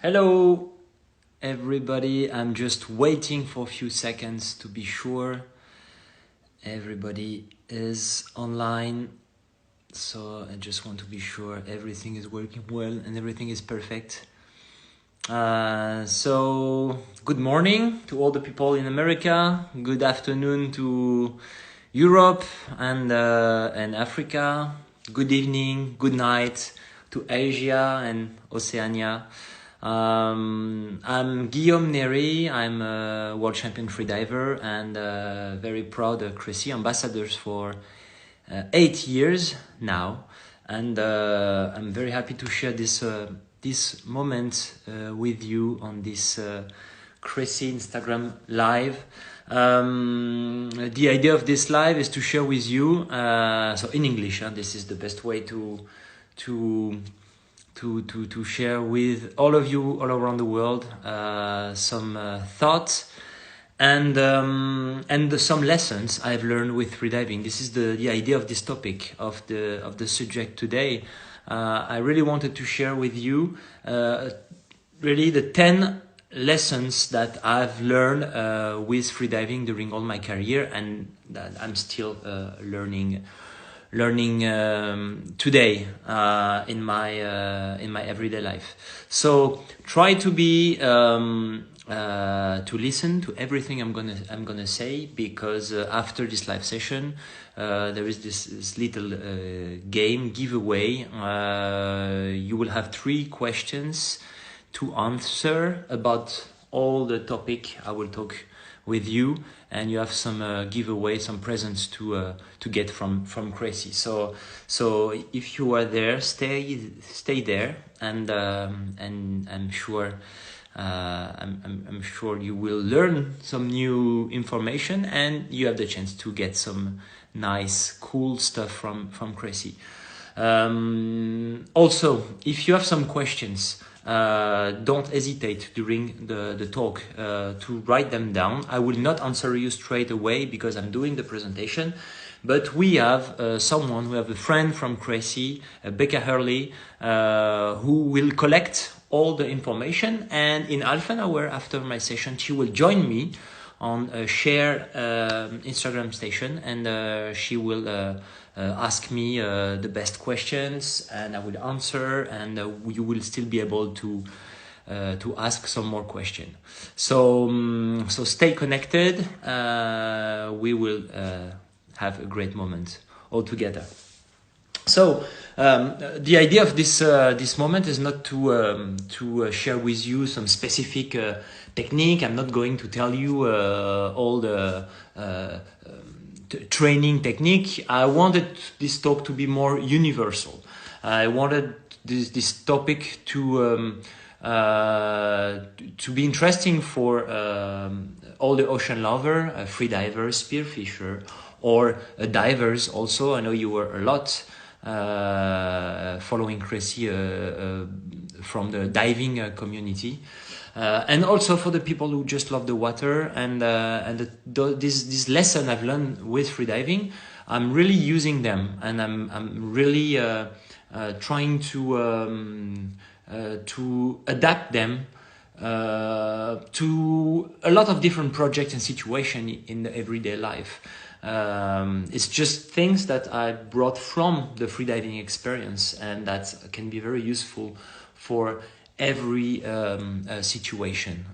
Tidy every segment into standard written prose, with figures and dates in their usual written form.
Hello everybody, I'm just waiting for a few seconds to be sure everybody is online. So I just want to be sure everything is working well and everything is perfect. So good morning to all the people in America, good afternoon to Europe and Africa, good evening, good night to Asia and Oceania. I'm Guillaume Nery. I'm a world champion freediver and very proud Cressi ambassadors for 8 years now, and I'm very happy to share this moment with you on this Cressi Instagram live. The idea of this live is to share with you, so in English, this is the best way to share with all of you all around the world some thoughts and some lessons I've learned with freediving. This is the idea of this topic, of the subject today. I really wanted to share with you really the 10 lessons that I've learned with freediving during all my career, and that I'm still learning today in my everyday life. So try to be to listen to everything I'm gonna say, because after this live session there is this little game giveaway. You will have 3 questions to answer about all the topic I will talk with you, and you have some giveaway, some presents to get from Cressi. So if you are there, stay there, and I'm sure I'm sure you will learn some new information, and you have the chance to get some nice, cool stuff from Cressi. Also, if you have some questions, don't hesitate during the talk to write them down. I will not answer you straight away because I'm doing the presentation, but we have a friend from Cressi, Becca Hurley, who will collect all the information, and in half an hour after my session she will join me on a shared Instagram station, and she will ask me the best questions, and I will answer, and you will still be able to ask some more questions. So stay connected. We will have a great moment all together. So the idea of this moment is not to share with you some specific technique. I'm not going to tell you all the training technique. I wanted this talk to be more universal. I wanted this topic to be interesting for all the ocean lover, freedivers, spearfisher, or divers also. I know you were a lot following Cressi from the diving community, and also for the people who just love the water, and this lesson I've learned with freediving, I'm really using them, and I'm really trying to adapt them to a lot of different projects and situations in the everyday life. It's just things that I brought from the freediving experience, and that can be very useful for every situation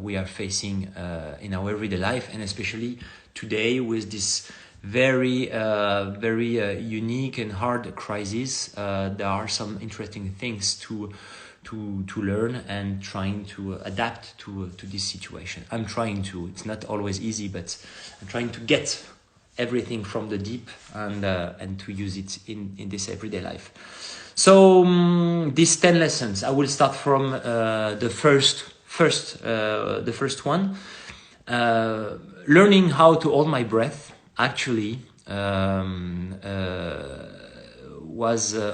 we are facing in our everyday life, and especially today with this very unique and hard crisis. There are some interesting things to learn and trying to adapt to this situation. It's not always easy, but I'm trying to get everything from the deep and to use it in this everyday life. So these 10 lessons, I will start from the first one. Learning how to hold my breath actually is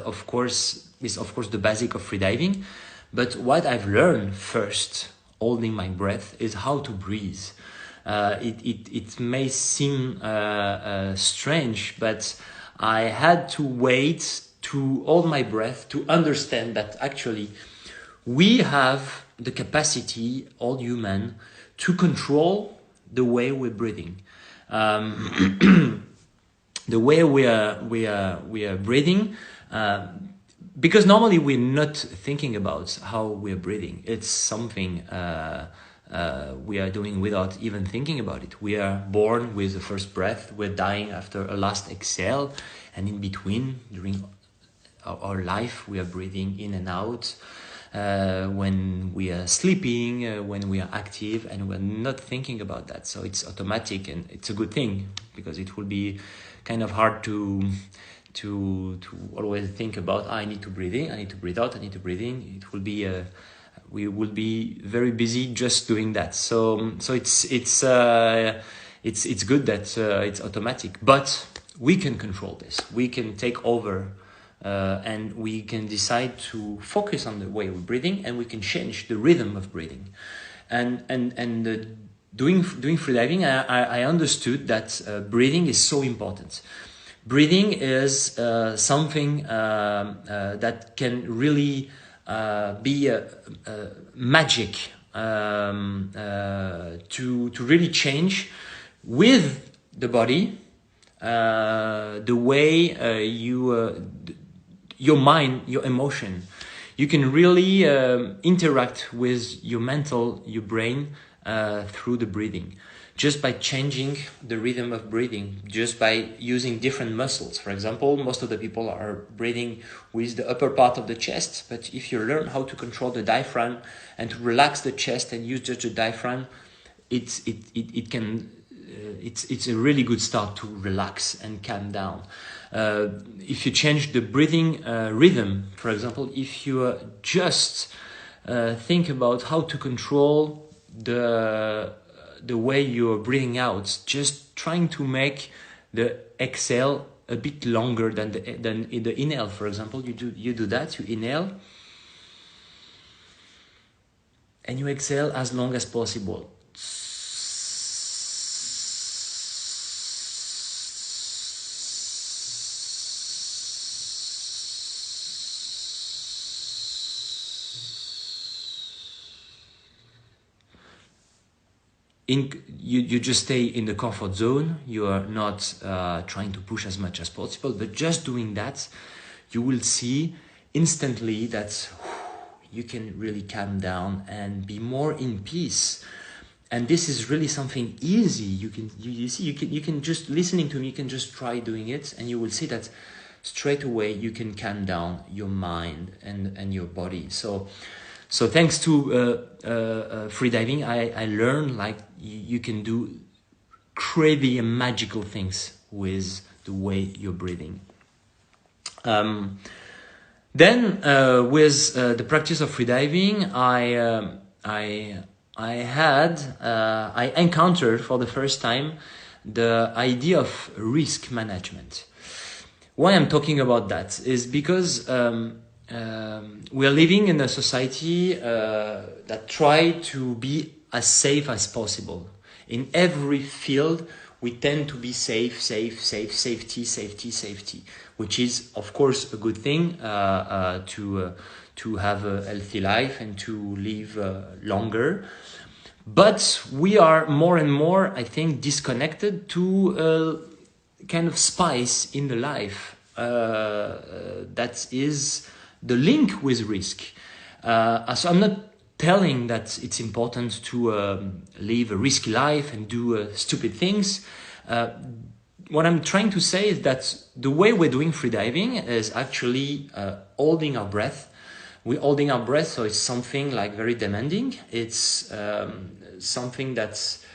of course the basic of freediving. But what I've learned first, holding my breath, is how to breathe. It may seem strange, but I had to wait to hold my breath to understand that actually we have the capacity, all human, to control the way we're breathing. The way we are breathing, because normally we're not thinking about how we're breathing. It's something we are doing without even thinking about it. We are born with the first breath, we're dying after a last exhale, and in between, during our life, we are breathing in and out. When we are sleeping, when we are active, and we're not thinking about that. So it's automatic, and it's a good thing, because it will be kind of hard to always think about, I need to breathe in, I need to breathe out, I need to breathe in. It will be we will be very busy just doing that. So it's good that it's automatic, but we can control this. We can take over. And we can decide to focus on the way we're breathing, and we can change the rhythm of breathing. And doing freediving, I understood that breathing is so important. Breathing is something that can really be a magic to really change with the body the way your mind, your emotion. You can really interact with your mental, your brain through the breathing. Just by changing the rhythm of breathing, just by using different muscles. For example, most of the people are breathing with the upper part of the chest, but if you learn how to control the diaphragm and to relax the chest and use just the diaphragm, it's a really good start to relax and calm down. If you change the breathing rhythm, for example, if you just think about how to control the way you're breathing out, just trying to make the exhale a bit longer than the inhale. For example, you do that, you inhale and you exhale as long as possible. You just stay in the comfort zone. You are not trying to push as much as possible, but just doing that, you will see instantly that you can really calm down and be more in peace. And this is really something easy. You can just listening to me, you can just try doing it, and you will see that straight away you can calm down your mind and your body. So thanks to freediving, I learned like you can do crazy and magical things with the way you're breathing. Then with the practice of freediving, I encountered for the first time the idea of risk management. Why I'm talking about that is because we are living in a society that try to be as safe as possible. In every field, we tend to be safety, which is, of course, a good thing to have a healthy life and to live longer. But we are more and more, I think, disconnected to a kind of spice in the life that is the link with risk. So I'm not telling that it's important to live a risky life and do stupid things. What I'm trying to say is that the way we're doing freediving is actually holding our breath. We're holding our breath, so it's something like very demanding. It's something that's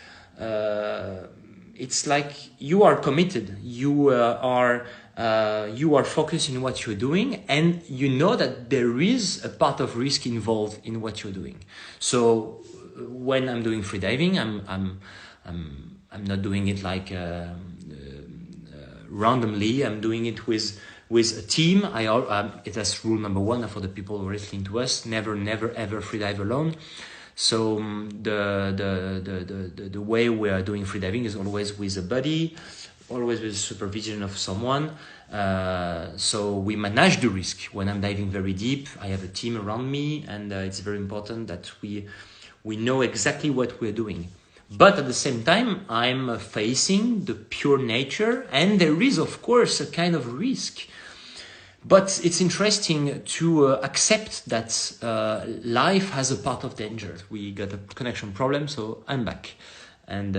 it's like you are committed. You are focused in what you're doing, and you know that there is a part of risk involved in what you're doing. So when I'm doing freediving, I'm not doing it like randomly. I'm doing it with a team. That's rule number one for the people who are listening to us: never ever freedive alone. So the way we are doing freediving is always with a buddy. always with supervision of someone. So we manage the risk. When I'm diving very deep, I have a team around me, and it's very important that we know exactly what we're doing. But at the same time, I'm facing the pure nature, and there is, of course, a kind of risk. But it's interesting to accept that life has a part of danger. We got a connection problem, so I'm back. And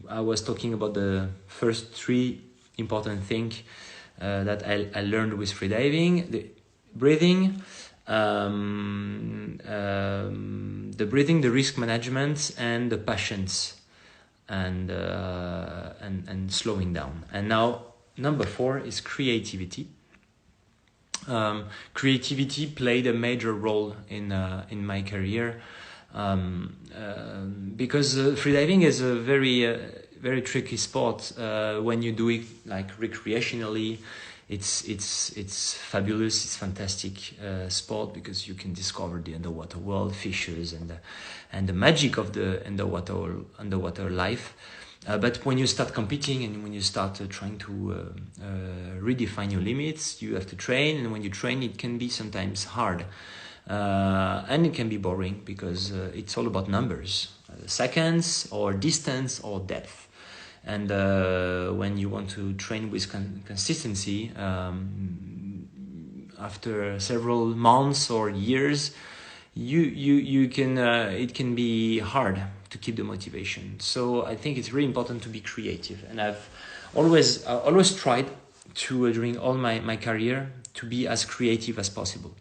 I was talking about the first three important things that I learned with freediving: the breathing, the risk management, and the patience, and slowing down. And now number 4 is creativity. Creativity played a major role in my career, because freediving is a very tricky sport. When you do it like recreationally, it's fabulous. It's fantastic sport because you can discover the underwater world, fishes, and the magic of the underwater life. But when you start competing and when you start trying to redefine your limits, you have to train, and when you train, it can be sometimes hard, and it can be boring because it's all about numbers, seconds or distance or depth. And when you want to train with consistency, after several months or years, you can it can be hard to keep the motivation. So I think it's really important to be creative, and I've always tried to during all my career to be as creative as possible.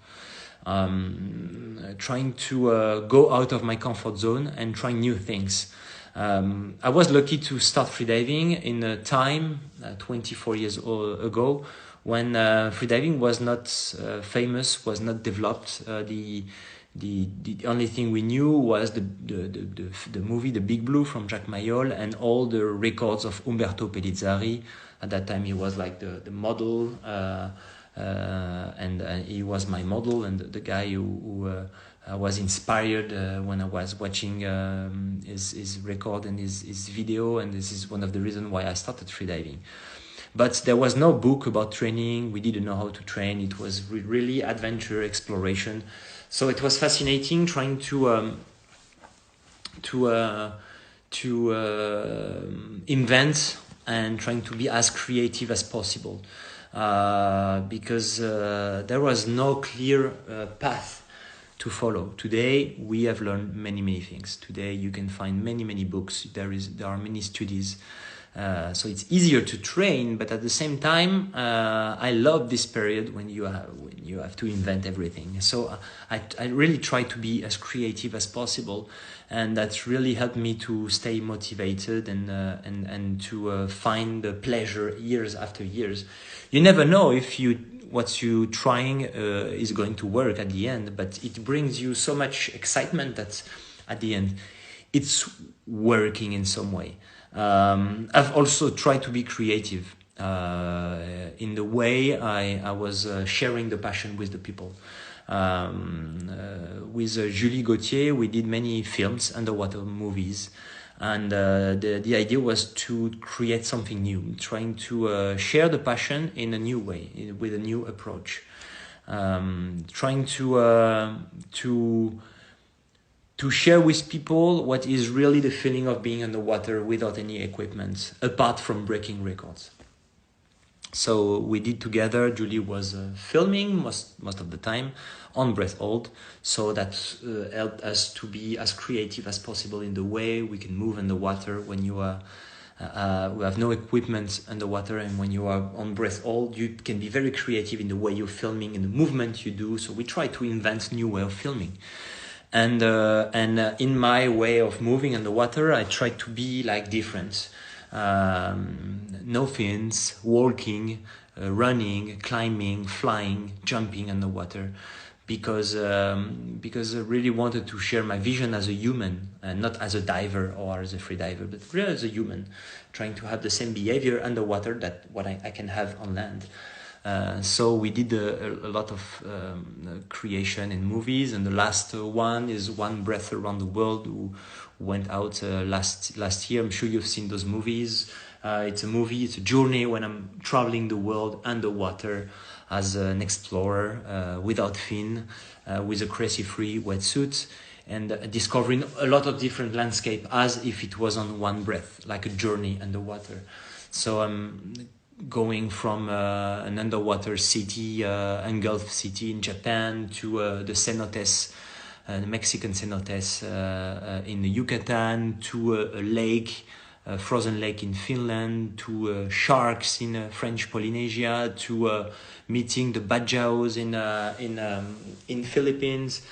Trying to go out of my comfort zone and trying new things. I was lucky to start freediving in a time 24 years ago when freediving was not famous, was not developed. The only thing we knew was the movie The Big Blue from Jacques Mayol and all the records of Umberto Pellizzari. At that time, he was like the model, and he was my model and the guy who was inspired when I was watching his record and his video, and this is one of the reasons why I started freediving. But there was no book about training. We didn't know how to train. It was really adventure, exploration. So it was fascinating trying to invent and trying to be as creative as possible, because there was no clear path to follow. Today we have learned many things. Today you can find many books. There are many studies. So it's easier to train, but at the same time, I love this period when you have to invent everything. So I really try to be as creative as possible, and that's really helped me to stay motivated and to find the pleasure years after years. You never know if what you trying is going to work at the end, but it brings you so much excitement that at the end it's working in some way. I've also tried to be creative in the way I was sharing the passion with the people. With Julie Gauthier, we did many films, underwater movies, and the idea was to create something new, trying to share the passion in a new way, with a new approach, trying to share with people what is really the feeling of being underwater without any equipment, apart from breaking records. So we did together. Julie was filming most of the time on breath hold, so that helped us to be as creative as possible in the way we can move underwater when you are we have no equipment underwater, and when you are on breath hold, you can be very creative in the way you're filming and the movement you do. So we try to invent new way of filming. And in my way of moving underwater, I try to be like different. No fins, walking, running, climbing, flying, jumping underwater, because I really wanted to share my vision as a human, and not as a diver or as a free diver, but really as a human, trying to have the same behavior underwater that what I can have on land. So we did a lot of creation in movies, and the last one is One Breath Around the World, who went out last year. I'm sure you've seen those movies. It's a movie, it's a journey when I'm traveling the world underwater as an explorer without fin, with a Cressi free wetsuit, and discovering a lot of different landscape as if it was on one breath, like a journey underwater. So I'm going from an underwater city, engulfed city in Japan, to the cenotes, the Mexican cenotes in the Yucatan, to a lake, a frozen lake in Finland, to sharks in French Polynesia, to meeting the bajaos in Philippines,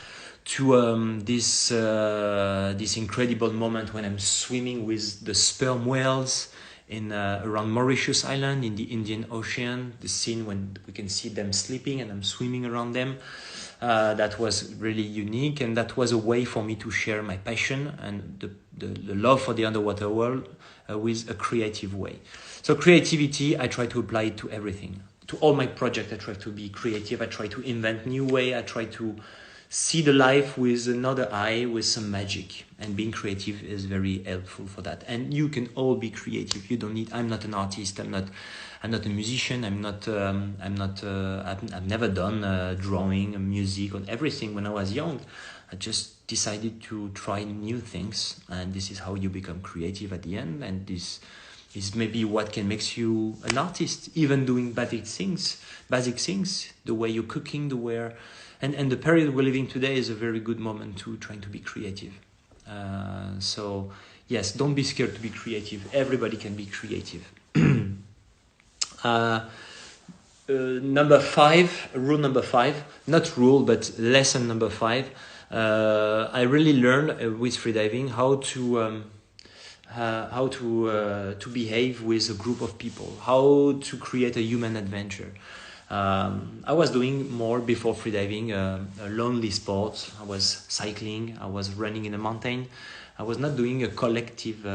to this incredible moment when I'm swimming with the sperm whales in around Mauritius Island in the Indian Ocean. The scene when we can see them sleeping and I'm swimming around them. That was really unique, and that was a way for me to share my passion and the love for the underwater world with a creative way. So creativity, I try to apply it to everything. To all my projects, I try to be creative. I try to invent new way. I try to see the life with another eye, with some magic. And being creative is very helpful for that. And you can all be creative. You don't need. I'm not an artist. I'm not a musician. I've never done drawing, music, or everything. When I was young, I just decided to try new things, and this is how you become creative at the end. And this is maybe what can make you an artist, even doing basic things, the way you're cooking, the way. And the period we're living today is a very good moment to trying to be creative. So yes, don't be scared to be creative. Everybody can be creative. Number 5, rule number 5, not rule, but lesson number 5. I really learned with freediving how to behave with a group of people, how to create a human adventure. I was doing more before freediving, a lonely sport. I was cycling, I was running in a mountain. I was not doing a collective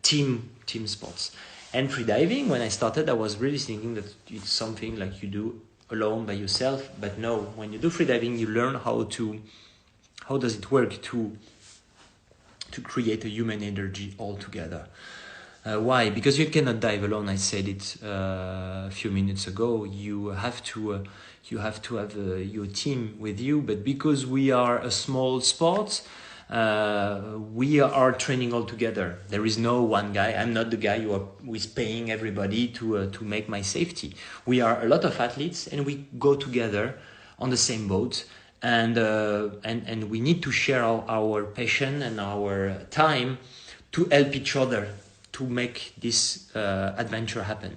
team sports. And freediving, when I started, I was really thinking that it's something like you do alone by yourself. But no, when you do freediving, you learn how does it work to create a human energy all together. Why? Because you cannot dive alone. I said it a few minutes ago. You have to have your team with you. But because we are a small sport, we are training all together. There is no one guy. I'm not the guy who is paying everybody to make my safety. We are a lot of athletes, and we go together on the same boat. And we need to share our passion and our time to help each other to make this adventure happen.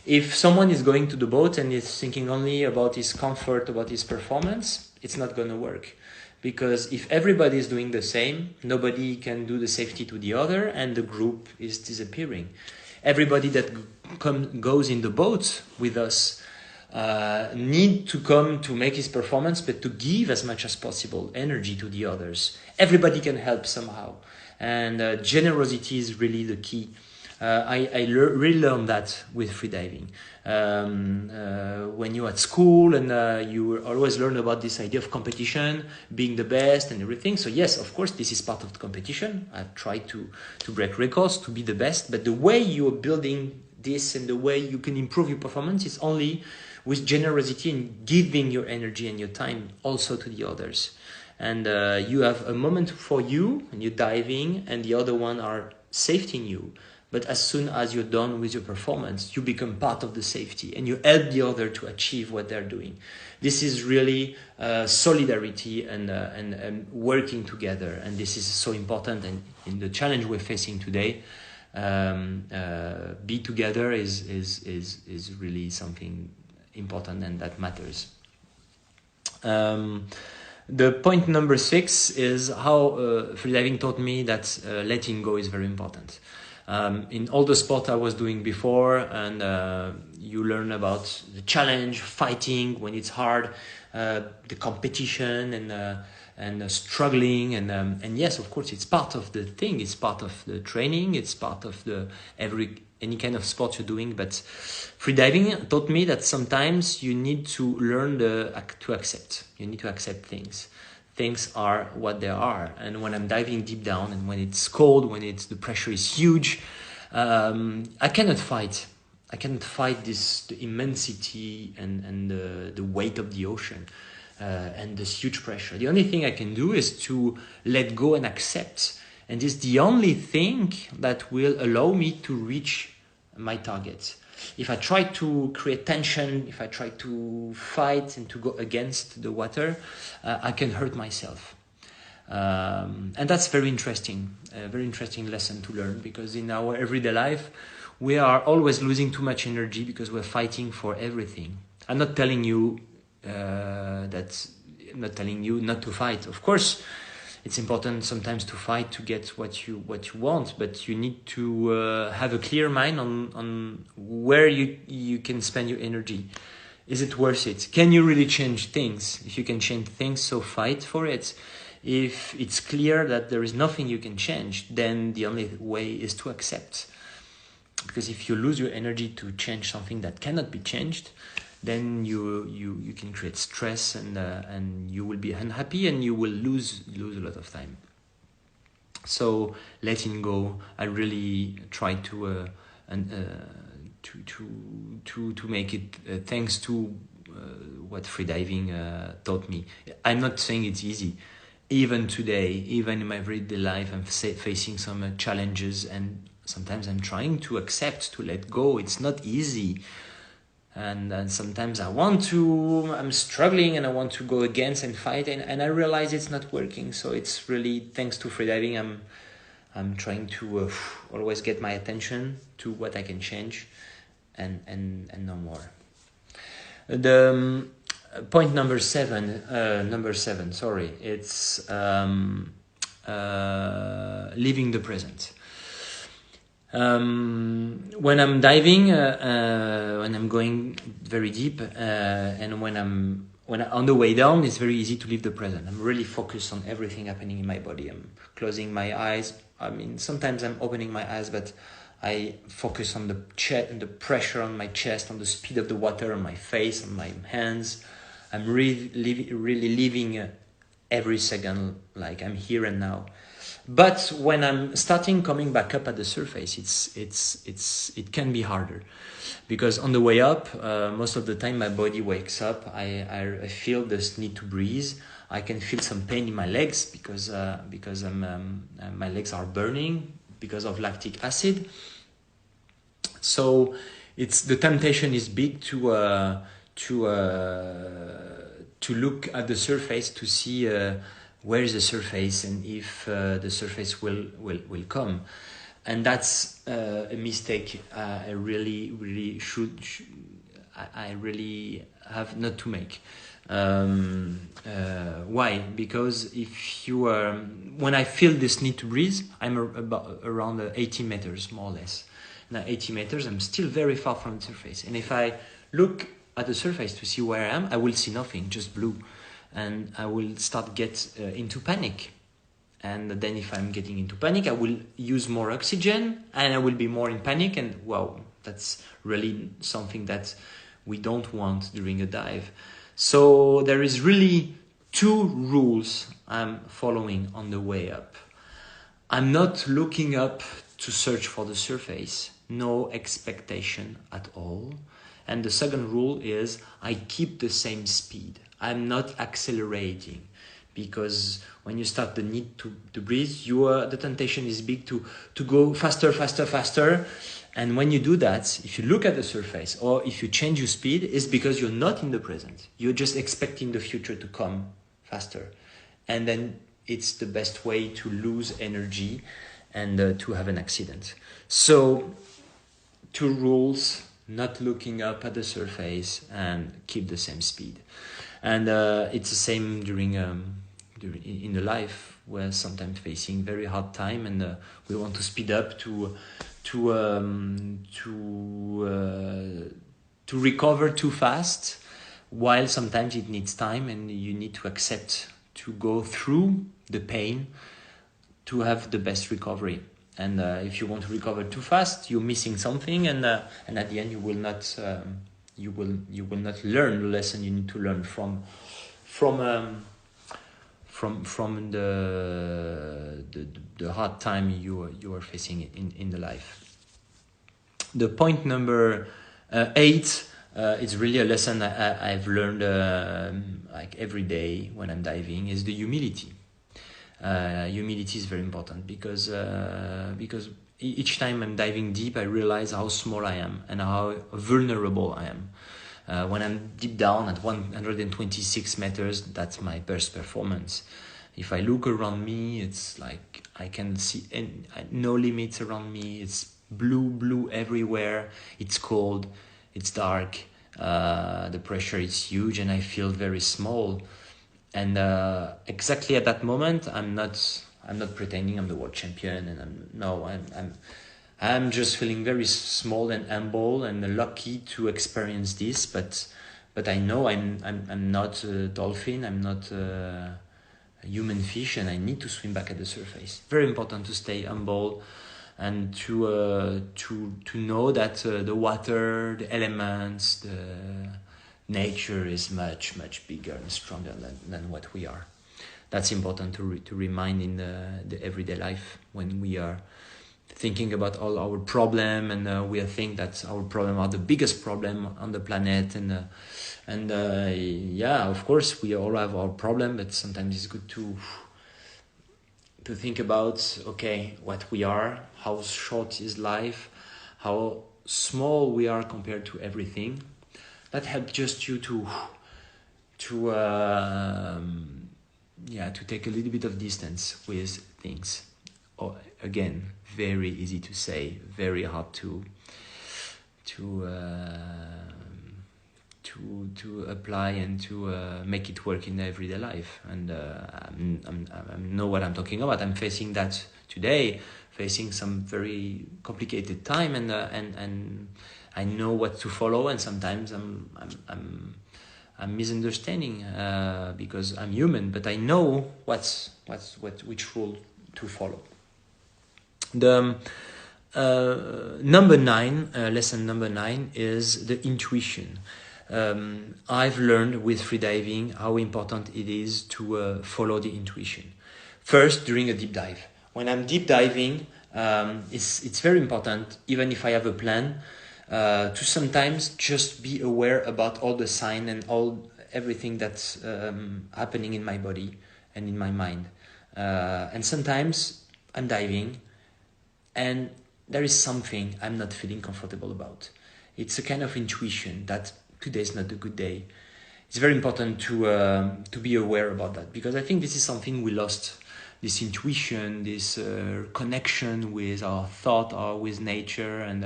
If someone is going to the boat and is thinking only about his comfort, about his performance, it's not going to work. Because if everybody is doing the same, nobody can do the safety to the other, and the group is disappearing. Everybody that goes in the boat with us need to come to make his performance, but to give as much as possible energy to the others. Everybody can help somehow. And generosity is really the key. I really learned that with freediving. When you're at school and you always learn about this idea of competition, being the best and everything. So yes, of course, this is part of the competition. I've tried to break records, to be the best. But the way you're building this and the way you can improve your performance is only with generosity and giving your energy and your time also to the others. And you have a moment for you and you're diving, and the other one are safetying you. But as soon as you're done with your performance, you become part of the safety and you help the other to achieve what they're doing. This is really solidarity and working together. And this is so important. And in the challenge we're facing today, be together is really something important, and that matters. The point number 6 is how freediving taught me that letting go is very important. In all the sport I was doing before, and you learn about the challenge, fighting when it's hard, the competition and struggling, and yes, of course, it's part of the thing. It's part of the training. It's part of the every any kind of sport you're doing, but freediving taught me that sometimes you need to learn to accept. You need to accept things. Things are what they are. And when I'm diving deep down and when it's cold, when the pressure is huge, I cannot fight. I cannot fight the immensity and the weight of the ocean and this huge pressure. The only thing I can do is to let go and accept. And it's the only thing that will allow me to reach my targets. If I try to create tension, if I try to fight and to go against the water, I can hurt myself. And that's very interesting, a very interesting lesson to learn, because in our everyday life, we are always losing too much energy because we're fighting for everything. I'm not telling you I'm not telling you not to fight. Of course, it's important sometimes to fight to get what you want, but you need to have a clear mind on where you can spend your energy. Is it worth it? Can you really change things? If you can change things, so fight for it. If it's clear that there is nothing you can change, then the only way is to accept. Because if you lose your energy to change something that cannot be changed, then you can create stress and you will be unhappy and you will lose a lot of time. So letting go, I really try to make it thanks to what freediving taught me. I'm not saying it's easy. Even today, even in my everyday life, I'm facing some challenges, and sometimes I'm trying to accept, to let go. It's not easy. And sometimes I'm struggling and I want to go against and fight, and I realize it's not working. So it's really thanks to freediving, I'm trying to always get my attention to what I can change and no more. The point number seven, it's living the present. When I'm diving, when I'm going very deep, and when I'm on the way down, it's very easy to live the present. I'm really focused on everything happening in my body. I'm closing my eyes. I mean, sometimes I'm opening my eyes, but I focus on the chest and the pressure on my chest, on the speed of the water, on my face, on my hands. I'm really living every second like I'm here and now. But when I'm coming back up at the surface, it can be harder, because on the way up, most of the time my body wakes up. I feel this need to breathe. I can feel some pain in my legs because my legs are burning because of lactic acid. So the temptation is big to look at the surface to see where is the surface and if the surface will come. And that's a mistake I really have not to make. Why? Because if you when I feel this need to breathe, I'm around 80 meters, more or less. Now 80 meters, I'm still very far from the surface. And if I look at the surface to see where I am, I will see nothing, just blue. And I will start get into panic. And then if I'm getting into panic, I will use more oxygen and I will be more in panic. And wow, that's really something that we don't want during a dive. So there is really two rules I'm following on the way up. I'm not looking up to search for the surface, no expectation at all. And the second rule is I keep the same speed. I'm not accelerating, because when you start the need to breathe, the temptation is big to go faster. And when you do that, if you look at the surface or if you change your speed, it's because you're not in the present. You're just expecting the future to come faster. And then it's the best way to lose energy and to have an accident. So, two rules: not looking up at the surface and keep the same speed. And it's the same during in the life, we're sometimes facing very hard time, and we want to speed up to recover too fast, while sometimes it needs time, and you need to accept to go through the pain to have the best recovery. And if you want to recover too fast, you're missing something, and at the end you will not learn the lesson you need to learn from the hard time you are facing in the life. The point number 8 is really a lesson I've learned like every day when I'm diving, is the humility. Humility is very important because each time I'm diving deep, I realize how small I am and how vulnerable I am. When I'm deep down at 126 meters, that's my best performance. If I look around me, it's like I can see no limits around me. It's blue everywhere. It's cold, it's dark, the pressure is huge, and I feel very small. And exactly at that moment, I'm not pretending I'm the world champion, and I'm just feeling very small and humble and lucky to experience this. But I know I'm not a dolphin. I'm not a human fish, and I need to swim back at the surface. Very important to stay humble and to know that the water, the elements, the nature is much bigger and stronger than what we are. That's important to remind in the everyday life when we are thinking about all our problem, and we think that our problem are the biggest problem on the planet, and yeah, of course we all have our problem, but sometimes it's good to think about, okay, what we are, how short is life, how small we are compared to everything. That helps just you to take a little bit of distance with things. Oh, again, very easy to say, very hard to apply and to make it work in everyday life. And I know what I'm talking about. I'm facing that today, facing some very complicated time, and I know what to follow, and sometimes I'm misunderstanding because I'm human, but I know which rule to follow. The lesson number 9 is the intuition. I've learned with freediving how important it is to follow the intuition. First, during a deep dive. When I'm deep diving, it's very important, even if I have a plan, to sometimes just be aware about all the sign and everything that's happening in my body and in my mind. And sometimes I'm diving and there is something I'm not feeling comfortable about. It's a kind of intuition that today is not a good day. It's very important to be aware about that, because I think this is something we lost. This intuition, this connection with our thought or with nature, and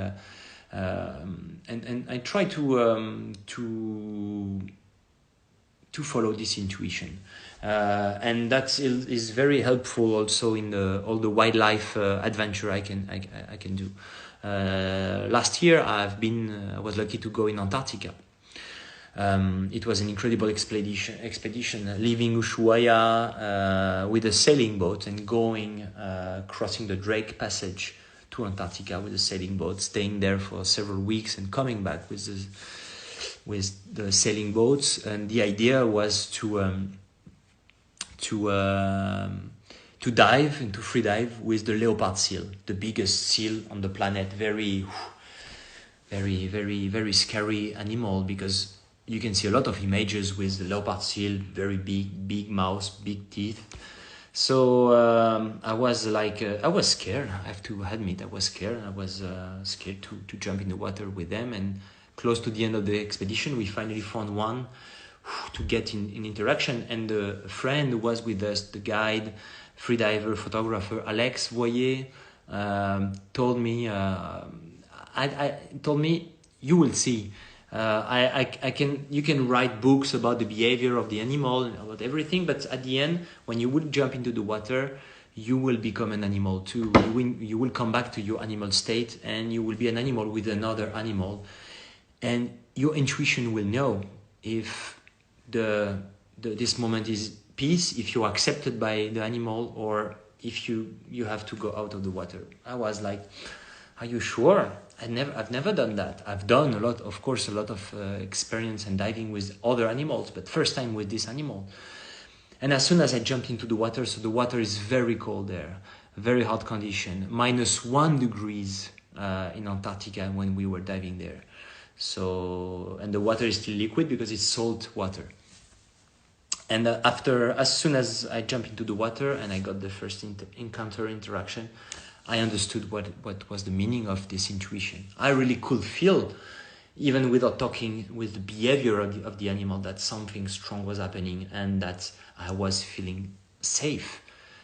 I try to follow this intuition, and that is very helpful also in all the wildlife adventure I can do. Last year I was lucky to go in Antarctica. It was an incredible expedition, leaving Ushuaia with a sailing boat and going crossing the Drake Passage to Antarctica with a sailing boat, staying there for several weeks and coming back with the sailing boats. And the idea was to dive and to free dive with the leopard seal, the biggest seal on the planet. Very scary animal, because you can see a lot of images with the leopard seal, very big mouth, big teeth. So I was scared. I have to admit, I was scared. I was scared to jump in the water with them. And close to the end of the expedition, we finally found one to get in interaction. And the friend who was with us, the guide, freediver, photographer, Alex Voyer, told me, you will see. You can write books about the behavior of the animal, about everything, but at the end, when you will jump into the water, you will become an animal too. You will come back to your animal state, and you will be an animal with another animal, and your intuition will know if this moment is peace, if you're accepted by the animal, or if you have to go out of the water. I was like, are you sure? I've never done that. I've done a lot of experience and diving with other animals, but first time with this animal. And as soon as I jumped into the water, so the water is very cold there, very hot condition, -1 degrees in Antarctica when we were diving there. So, and the water is still liquid because it's salt water. And as soon as I jumped into the water and I got the first interaction, I understood what was the meaning of this intuition. I really could feel, even without talking, with the behavior of the animal, that something strong was happening and that I was feeling safe.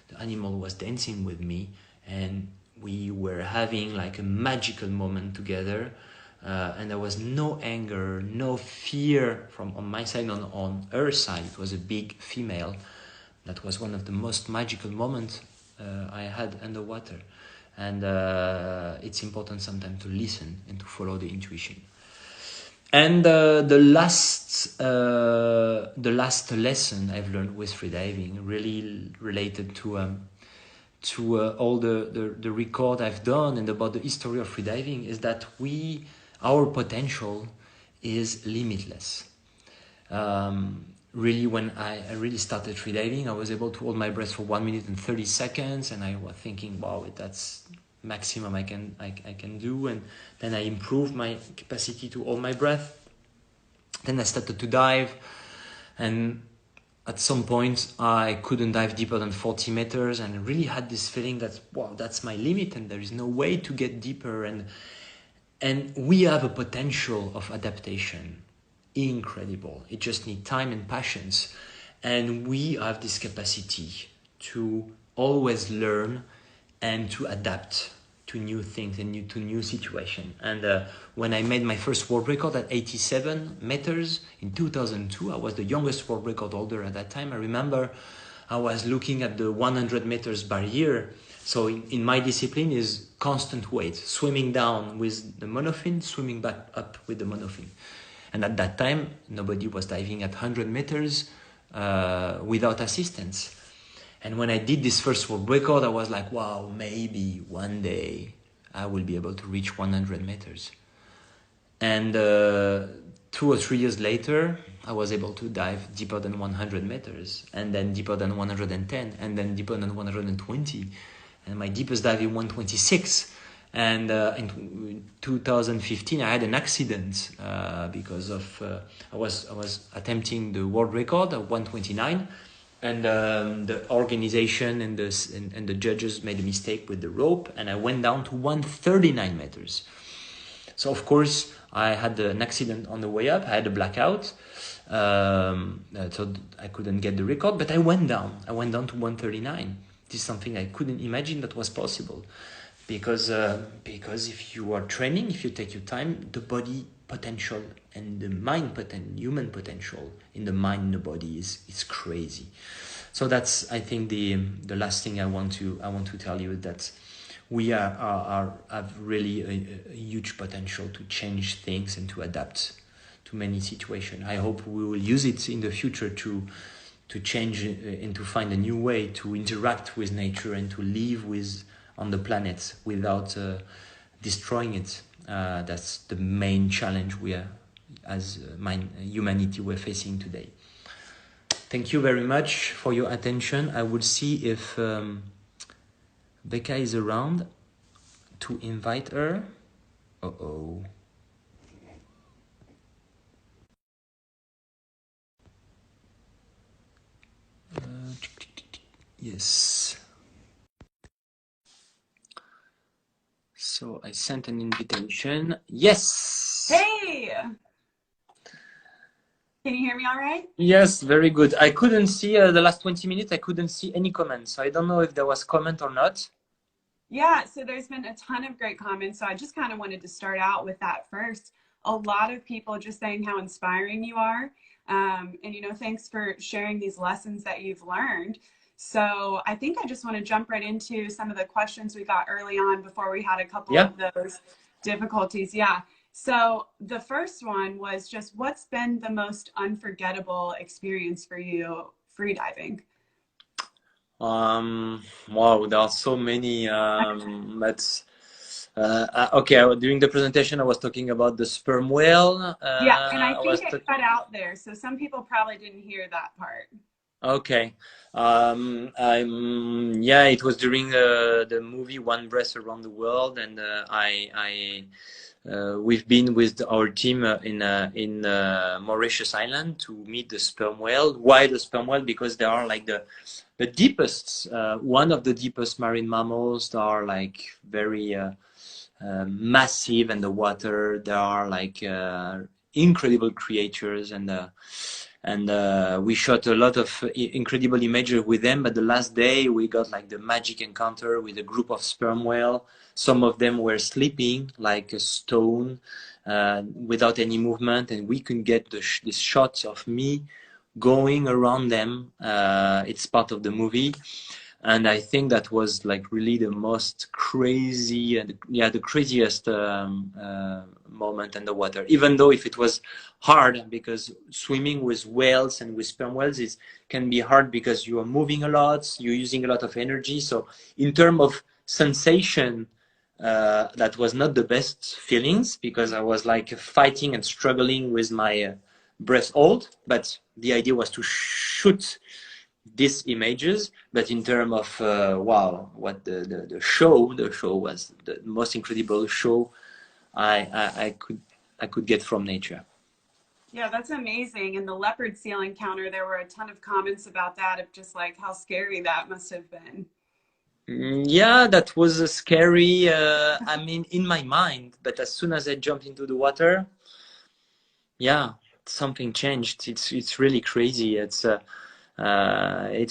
The animal was dancing with me and we were having like a magical moment together. And there was no anger, no fear on my side, on her side. It was a big female. That was one of the most magical moments I had underwater. And it's important sometimes to listen and to follow the intuition. And the last lesson I've learned with freediving, really related to all the record I've done and about the history of freediving, is that our potential is limitless. Really, when I really started freediving, I was able to hold my breath for 1 minute and 30 seconds, and I was thinking, wow, that's maximum I can do. And then I improved my capacity to hold my breath. Then I started to dive, and at some point I couldn't dive deeper than 40 meters, and I really had this feeling that, wow, that's my limit and there is no way to get deeper. And we have a potential of adaptation, incredible. It just needs time and patience. And we have this capacity to always learn and to adapt to new things and to new situations. And when I made my first world record at 87 meters in 2002, I was the youngest world record holder at that time. I remember I was looking at the 100 meters barrier. So in my discipline is constant weight, swimming down with the monofin, swimming back up with the monofin. And at that time, nobody was diving at 100 meters without assistance. And when I did this first world record, I was like, wow, maybe one day I will be able to reach 100 meters. And 2 or 3 years later, I was able to dive deeper than 100 meters, and then deeper than 110, and then deeper than 120. And my deepest dive in 126. And in 2015, I had an accident because of I was attempting the world record of 129, and the organization and the judges made a mistake with the rope, and I went down to 139 meters. So of course I had an accident on the way up. I had a blackout, so I couldn't get the record. But I went down to 139. This is something I couldn't imagine that was possible, because if you are training, if you take your time, the body potential and the mind human potential in the mind and the body is crazy. So that's, I think, the last thing I want to tell you, that we have really a huge potential to change things and to adapt to many situations. I hope we will use it in the future to change and to find a new way to interact with nature and to live on the planet without destroying it. That's the main challenge we are, as humanity, we're facing today. Thank you very much for your attention. I will see if Becca is around to invite her. Uh-oh. Yes. So I sent an invitation. Yes. Hey. Can you hear me all right? Yes, very good. I couldn't see the last 20 minutes. I couldn't see any comments. So I don't know if there was comment or not. Yeah, so there's been a ton of great comments. So I just kind of wanted to start out with that first. A lot of people just saying how inspiring you are. And, thanks for sharing these lessons that you've learned. So I think I just want to jump right into some of the questions we got early on before we had a couple of those difficulties. Yeah. So the first one was just, what's been the most unforgettable experience for you freediving? Wow, there are so many. But okay, during the presentation, I was talking about the sperm whale. Yeah, and I I think was it cut out there, so some people probably didn't hear that part. okay. Yeah, it was during the movie One Breath Around the World, and we've been with our team in Mauritius Island to meet the sperm whale. Why the sperm whale? Because they are like the deepest, one of the deepest marine mammals. They are like very massive in the water. They are like incredible creatures, and we shot a lot of incredible images with them. But the last day we got like the magic encounter with a group of sperm whale. Some of them were sleeping like a stone without any movement, and we could get these shots of me going around them. It's part of the movie, and I think that was like really the most crazy and yeah, the craziest moment in the water. Even though if it was hard, because swimming with whales and with sperm whales is can be hard because you are moving a lot, you're using a lot of energy. So in terms of sensation, that was not the best feelings because I was like fighting and struggling with my breath hold. But the idea was to shoot these images. But in terms of wow, what the show was the most incredible show I could get from nature. Yeah, that's amazing. And the leopard seal encounter, there were a ton of comments about that, of just like how scary that must have been. Yeah, that was scary. I mean, in my mind, but as soon as I jumped into the water, yeah, something changed. It's really crazy. It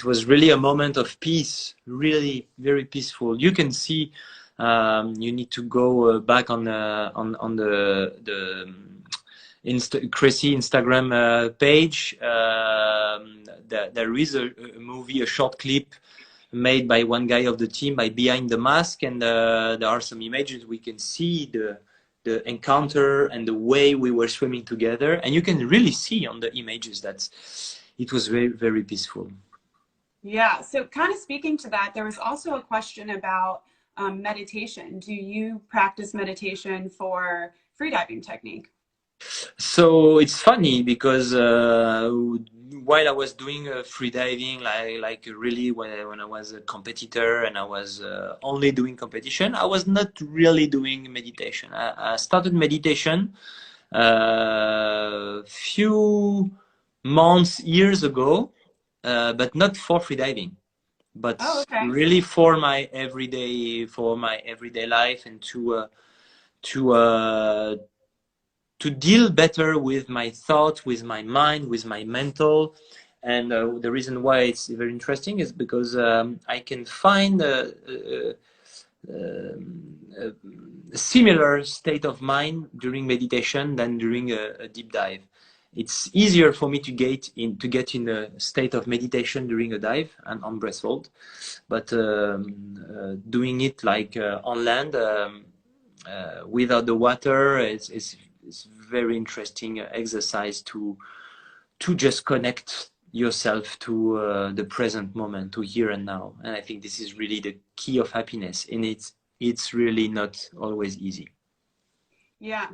was really a moment of peace, really very peaceful. You can see. You need to go back on the Cressi Instagram page. There is a movie, a short clip made by one guy of the team by Behind the Mask, and there are some images we can see the encounter and the way we were swimming together, and you can really see on the images that it was very very peaceful. Yeah, so kind of speaking to that, there was also a question about meditation. Do you practice meditation for freediving technique? So it's funny because while I was doing freediving, like really when I was a competitor and I was only doing competition, I was not really doing meditation. I started meditation few months, years ago, but not for freediving, but Oh, okay. really for my everyday life, and to deal better with my thoughts, with my mind, with my mental. And the reason why it's very interesting is because I can find a similar state of mind during meditation than during a deep dive. It's easier for me to get in a state of meditation during a dive and on breath hold, but doing it like on land without the water is very interesting exercise to just connect yourself to the present moment, to here and now. And I think this is really the key of happiness, and it's really not always easy. Yeah,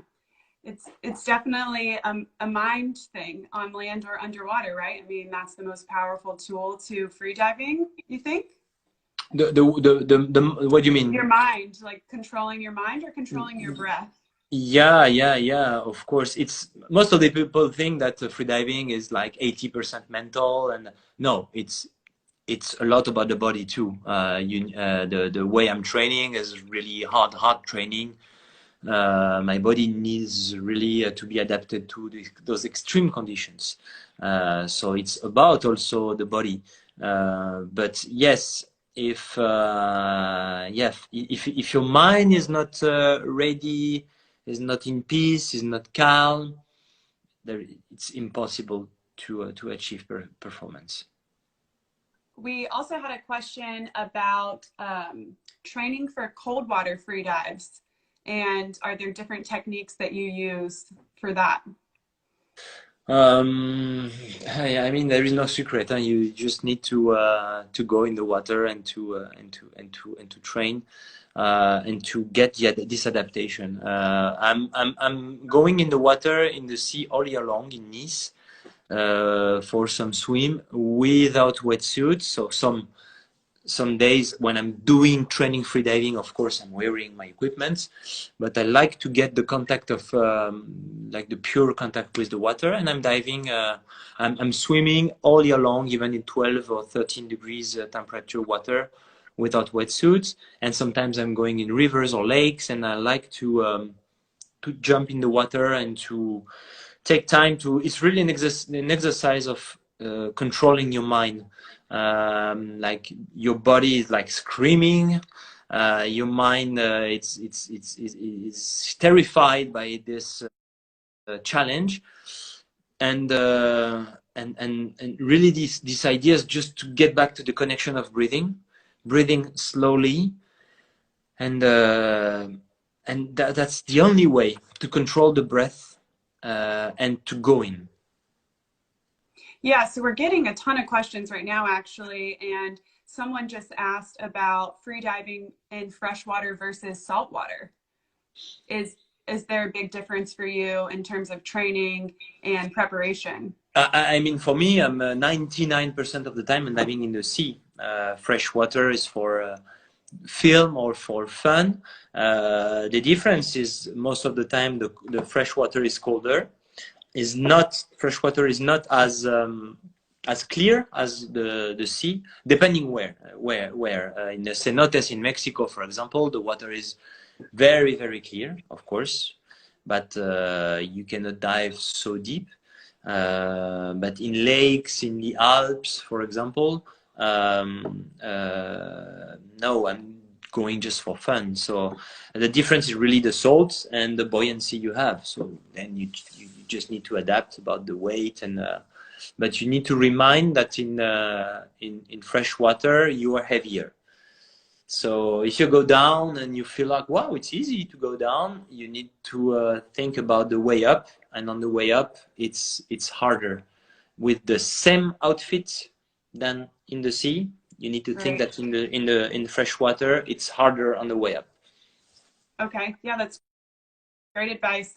it's definitely a mind thing on land or underwater, right? I mean, that's the most powerful tool to freediving, you think? The what do you Your mean? mind, like controlling your mind or controlling your breath. Yeah. Of course, it's most of the people think that freediving is like 80% mental, and no, it's a lot about the body too. The way I'm training is really hard training. My body needs really to be adapted to those extreme conditions. So it's about also the body. But yes, if your mind is not ready, is not in peace, is not calm, it's impossible to achieve performance. We also had a question about training for cold water free dives. And are there different techniques that you use for that? I mean, there is no secret. Huh? You just need to go in the water and to train and to get this adaptation. I'm going in the water in the sea all year long in Nice for some swim without wetsuit. So some days when I'm doing training freediving, of course, I'm wearing my equipment, but I like to get the contact of like the pure contact with the water, and I'm diving. I'm swimming all year long, even in 12 or 13 degrees temperature water, without wetsuits. And sometimes I'm going in rivers or lakes, and I like to jump in the water and to take time to. It's really an exercise of controlling your mind. Like your body is like screaming, your mind it's terrified by this challenge, and really these ideas just to get back to the connection of breathing slowly, and that's the only way to control the breath and to go in. Yeah, so we're getting a ton of questions right now, actually, and someone just asked about freediving in freshwater versus saltwater. Is there a big difference for you in terms of training and preparation? I mean, for me, I'm 99% of the time I'm diving in the sea. Freshwater is for film or for fun. The difference is most of the time the freshwater is colder. Freshwater is not as clear as the sea, depending where. In the cenotes in Mexico, for example, the water is very clear, of course, but you cannot dive so deep. But in lakes, in the Alps, for example, no, I'm going just for fun. So the difference is really the salt and the buoyancy you have. So then you just need to adapt about the weight, and but you need to remind that in fresh water you are heavier. So if you go down and you feel like, wow, it's easy to go down, you need to think about the way up, and on the way up it's harder. With the same outfit than in the sea, you need to think that in fresh water it's harder on the way up. Okay, yeah, that's great advice.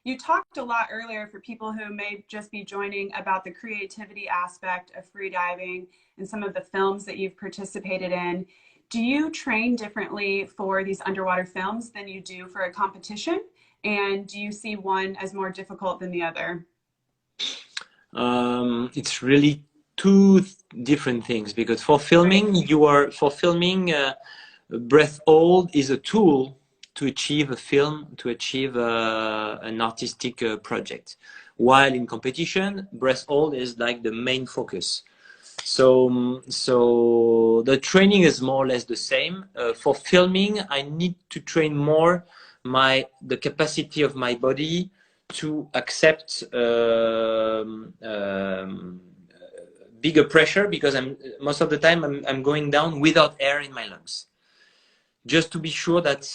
You talked a lot earlier for people who may just be joining about the creativity aspect of freediving and some of the films that you've participated in. Do you train differently for these underwater films than you do for a competition? And do you see one as more difficult than the other? It's really two different things, because for filming, breath hold is a tool to achieve a film, to achieve an artistic project. While in competition, breath hold is like the main focus. So the training is more or less the same. For filming, I need to train more the capacity of my body to accept bigger pressure, because most of the time I'm going down without air in my lungs, just to be sure that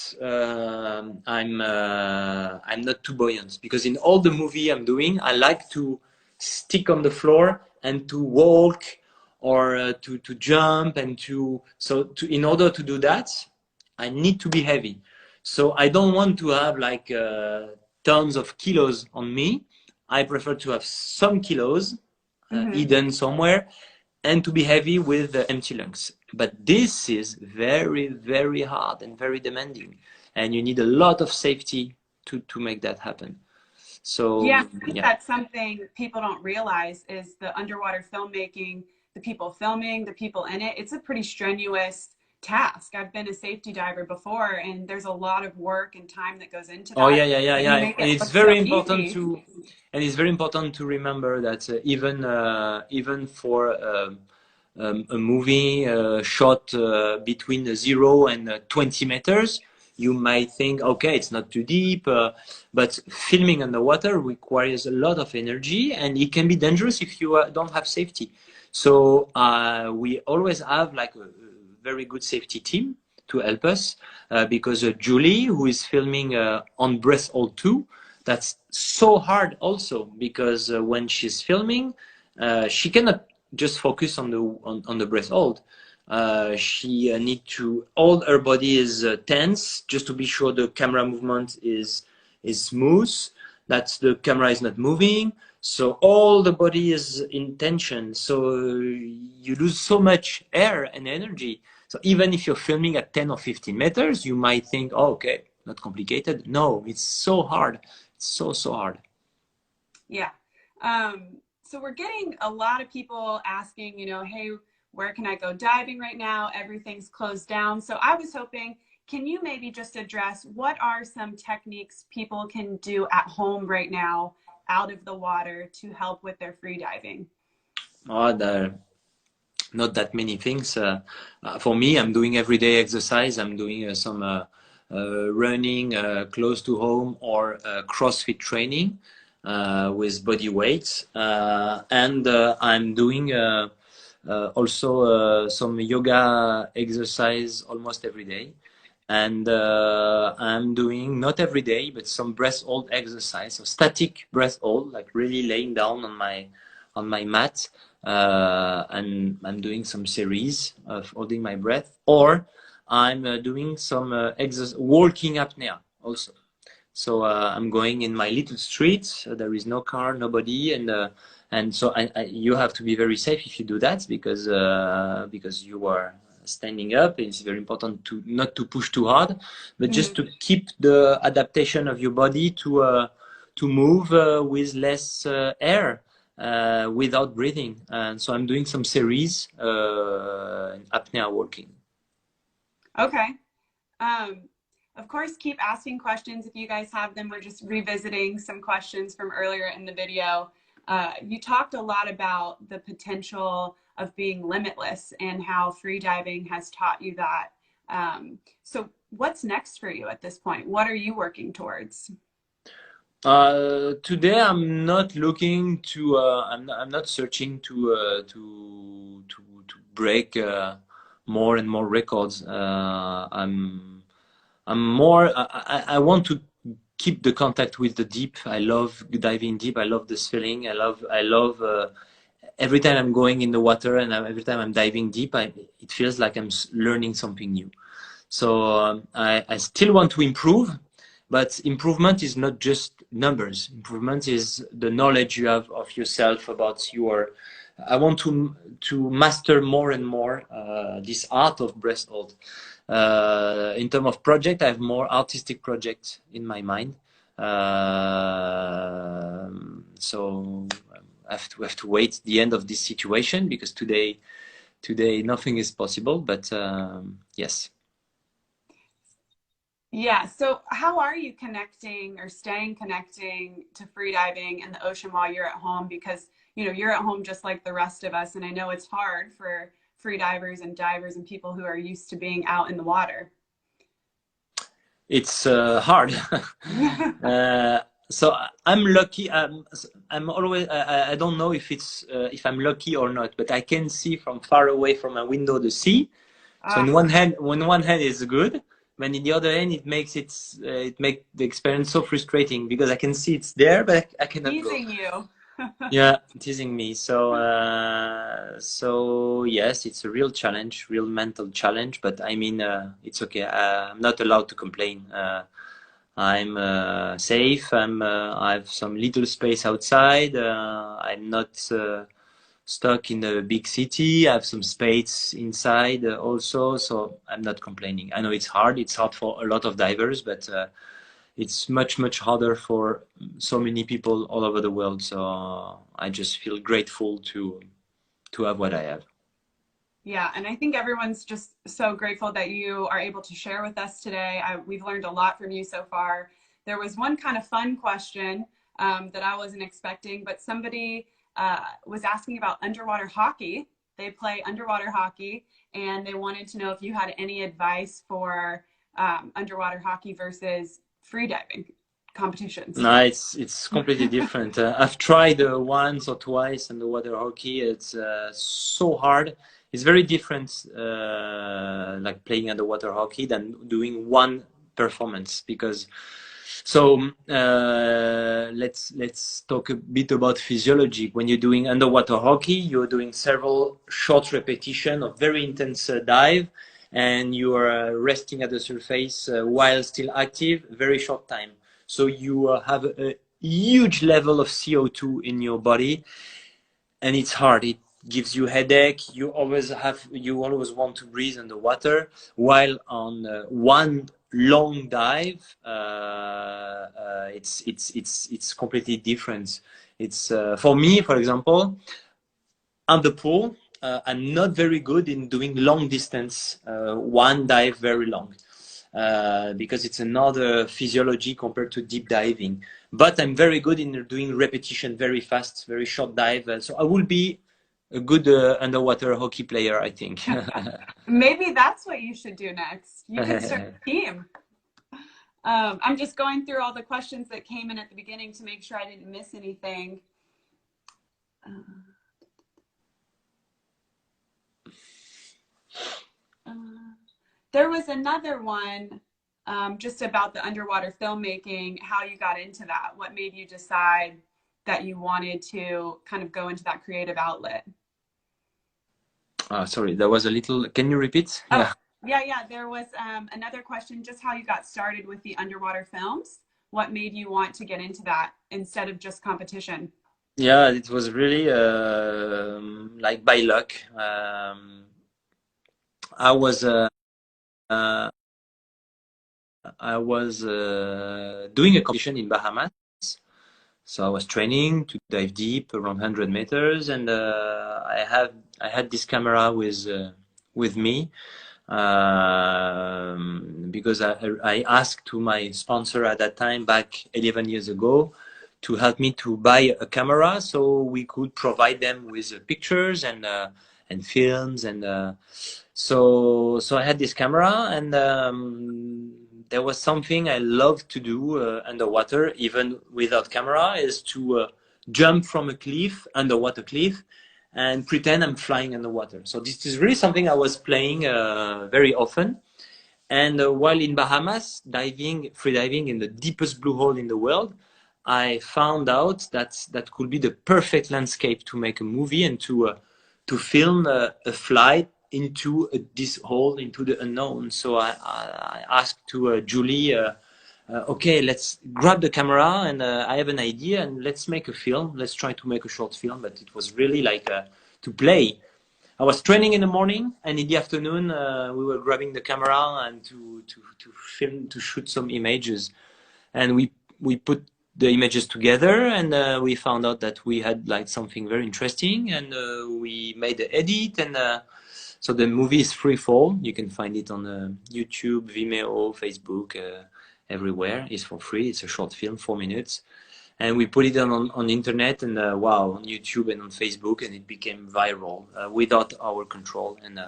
I'm not too buoyant. Because in all the movie I'm doing, I like to stick on the floor and to walk, or to jump, and in order to do that, I need to be heavy. So I don't want to have like tons of kilos on me. I prefer to have some kilos hidden somewhere, and to be heavy with empty lungs. But this is very hard and very demanding, and you need a lot of safety to make that happen. So yeah, I think that's something people don't realize, is the underwater filmmaking, the people filming, the people in it. It's a pretty strenuous task. I've been a safety diver before, and there's a lot of work and time that goes into that. Oh yeah. And it's very important to remember that even for a movie shot between 0 and 20 meters, you might think, okay, it's not too deep, but filming underwater requires a lot of energy, and it can be dangerous if you don't have safety. So we always have like a very good safety team to help us, because Julie, who is filming on breath hold too, That's so hard also, because when she's filming, she cannot just focus on the breath hold. She need to, all her body is tense, just to be sure the camera movement is smooth, that the camera is not moving. So all the body is in tension. So you lose so much air and energy. So even if you're filming at 10 or 15 meters, you might think, oh, okay, not complicated. No, it's so hard. It's so hard. Yeah. So we're getting a lot of people asking, you know, hey, where can I go diving right now? Everything's closed down. So I was hoping, can you maybe just address what are some techniques people can do at home right now out of the water to help with their free diving? Oh, there not that many things. For me, I'm doing everyday exercise. I'm doing some running close to home, or CrossFit training with body weights. And I'm doing also some yoga exercise almost every day. And I'm doing, not every day, but some breath hold exercise, so static breath hold, like really laying down on my mat, and I'm doing some series of holding my breath, or I'm doing some walking apnea also. So I'm going in my little street. There is no car, nobody, and so you have to be very safe if you do that, because you are standing up. It's very important to not to push too hard, but just to keep the adaptation of your body to move with less air, without breathing. And so I'm doing some series apnea walking. Okay. Of course, keep asking questions if you guys have them. We're just revisiting some questions from earlier in the video. You talked a lot about the potential of being limitless and how free diving has taught you that. So what's next for you at this point? What are you working towards? Today I'm not looking to. I'm not searching to break more and more records. I'm more. I want to keep the contact with the deep. I love diving deep. I love this feeling. I love every time I'm going in the water, and every time I'm diving deep, it feels like I'm learning something new. So I still want to improve, but improvement is not just numbers. Improvement is the knowledge you have of yourself, about your. I want to master more and more this art of breath hold. In terms of project, I have more artistic projects in my mind. So I have to wait the end of this situation, because today nothing is possible. But yes. Yeah. So how are you connecting or staying connecting to freediving and the ocean while you're at home? Because, you know, you're at home just like the rest of us. And I know it's hard for freedivers and divers and people who are used to being out in the water. It's hard. So I'm lucky. I'm always. I don't know if I'm lucky or not, but I can see from far away from my window the sea. So in one hand, when one hand is good, but in the other hand, it makes it make the experience so frustrating, because I can see it's there, but I cannot go. Teasing you. Yeah, teasing me. So yes, it's a real challenge, real mental challenge. But I mean, it's okay. I'm not allowed to complain. I'm safe. I have some little space outside. I'm not stuck in a big city. I have some space inside also, so I'm not complaining. I know it's hard. It's hard for a lot of divers, but it's much harder for so many people all over the world. So I just feel grateful to have what I have. Yeah, and I think everyone's just so grateful that you are able to share with us today. We've learned a lot from you so far. There was one kind of fun question that I wasn't expecting, but somebody was asking about underwater hockey. They play underwater hockey, and they wanted to know if you had any advice for underwater hockey versus freediving competitions. No, it's completely different. I've tried once or twice underwater hockey. It's so hard. It's very different, like playing underwater hockey, than doing one performance, because So let's talk a bit about physiology. When you're doing underwater hockey, you're doing several short repetition of very intense dive, and you are resting at the surface while still active, very short time. So you have a huge level of CO2 in your body, and it's hard. It gives you headache. You always want to breathe underwater, while on one long dive, it's completely different. It's for me, for example, on the pool, I'm not very good in doing long distance, one dive very long, because it's another physiology compared to deep diving. But I'm very good in doing repetition very fast, very short dive. So I will be a good underwater hockey player, I think. Maybe that's what you should do next. You could start a team. I'm just going through all the questions that came in at the beginning to make sure I didn't miss anything. There was another one just about the underwater filmmaking, how you got into that. What made you decide that you wanted to kind of go into that creative outlet? Sorry, there was a little, can you repeat? Oh, yeah. There was another question, just how you got started with the underwater films. What made you want to get into that instead of just competition? Yeah, it was really like by luck. I was doing a competition in Bahamas. So I was training to dive deep around 100 meters, and I had this camera with me, because I asked to my sponsor at that time, back 11 years ago, to help me to buy a camera so we could provide them with pictures and films, and so I had this camera, and there was something I love to do underwater, even without camera, is to jump from a cliff, underwater cliff, and pretend I'm flying underwater. So this is really something I was playing very often. And while in Bahamas, free diving in the deepest blue hole in the world, I found out that that could be the perfect landscape to make a movie and to film a flight into this hole, into the unknown. So I asked to Julie, okay, let's grab the camera, and I have an idea, and let's make a film. Let's try to make a short film. But it was really like to play. I was training in the morning, and in the afternoon we were grabbing the camera and to film, to shoot some images, and we put the images together, and we found out that we had like something very interesting, and we made the edit, and so the movie is free fall. You can find it on YouTube, Vimeo, Facebook, everywhere. It's for free. It's a short film, 4 minutes. And we put it on internet, and wow, on YouTube and on Facebook, and it became viral without our control. And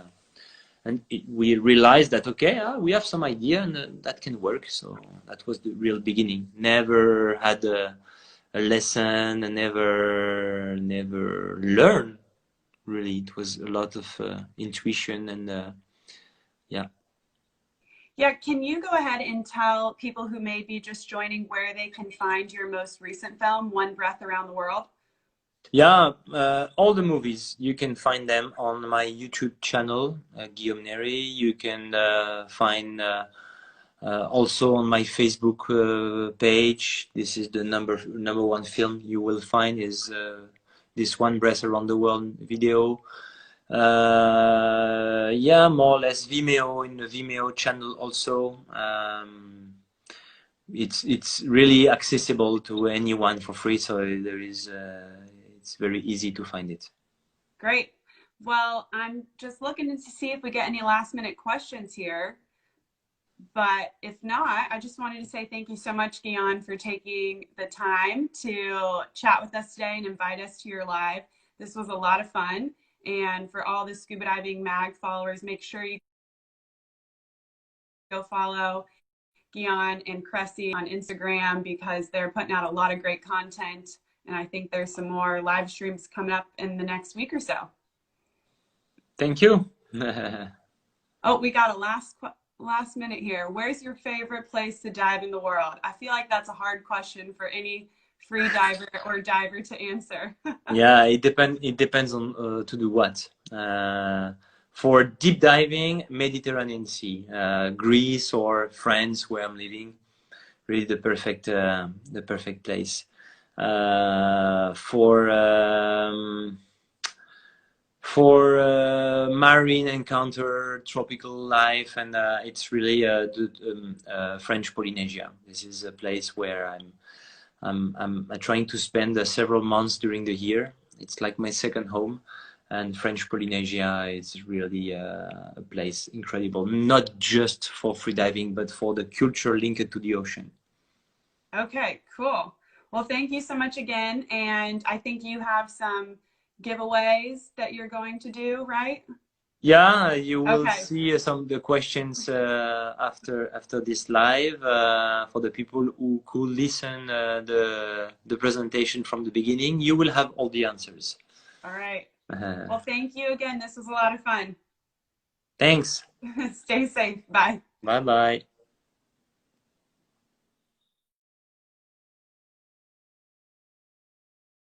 we realized that, okay, we have some idea, and that can work. So that was the real beginning. Never had a lesson, and never learned. Really, it was a lot of intuition, and yeah. Yeah, can you go ahead and tell people who may be just joining where they can find your most recent film, One Breath Around the World? Yeah, all the movies, you can find them on my YouTube channel, Guillaume Nery. You can find also on my Facebook page. This is the number one film you will find, is this One Breath Around the World video. Yeah, more or less Vimeo, in the Vimeo channel also. It's really accessible to anyone for free, so there is it's very easy to find it. Great. Well, I'm just looking to see if we get any last minute questions here. But if not, I just wanted to say thank you so much, Guillaume, for taking the time to chat with us today and invite us to your live. This was a lot of fun. And for all the Scuba Diving Mag followers, make sure you go follow Guillaume and Cressi on Instagram, because they're putting out a lot of great content. And I think there's some more live streams coming up in the next week or so. Thank you. Oh, we got a last minute here. Where's your favorite place to dive in the world? I feel like that's a hard question for any free diver or diver to answer. Yeah, it depends on to do what. For deep diving, Mediterranean Sea, Greece or France, where I'm living, really the perfect place. For marine encounter, tropical life, and it's really French Polynesia. This is a place where I'm trying to spend several months during the year. It's like my second home, and French Polynesia is really a place incredible, not just for freediving, but for the culture linked to the ocean. Okay, cool. Well, thank you so much again. And I think you have some giveaways that you're going to do, right? Yeah, you will Okay. see some of the questions after this live for the people who could listen the presentation from the beginning. You will have all the answers. All right. Well, thank you again. This was a lot of fun. Thanks. Stay safe. Bye. Bye bye.